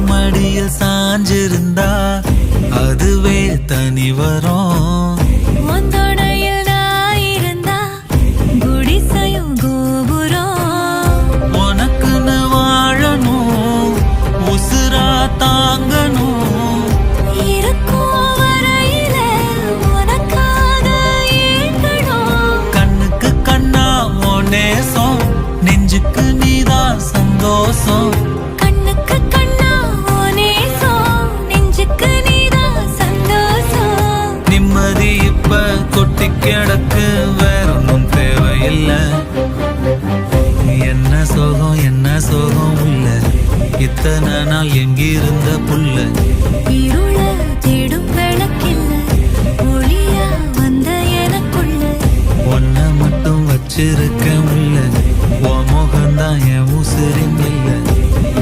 மடியில் சாஞ்சிருந்தா அதுவே தனி வரும். உந்தோடையில் நான் இருந்தா குடிசையும் கோபுரம். உனக்குன்னு வாழணும், உசுரா தாங்கணும். இருக்கும் வரையில உனக்காக ஏங்கணும். கண்ணுக்கு கண்ணா உன் நேசம், நெஞ்சுக்கு நீதான் சந்தோஷம். கண்ணுக்கு கண்ணா உன் நேசம், நெஞ்சுக்கு நீதான் சந்தோஷம். நிம்மதி இப்ப கொட்டி கிடக்கு, வேற ஒன்றும் தேவையில்லை. என்ன சோகம் என்ன சோகம் உள்ள, இத்தனை நாள் எங்கிருந்த புள்ள. இருள தேடும் விளக்கில்ல, ஒளியா வந்த எனக்குள்ள. ஒன்ன மட்டும் வச்சிருக்க உள்ள, உன் முகம்தான் என் உசிரின் இல்லை.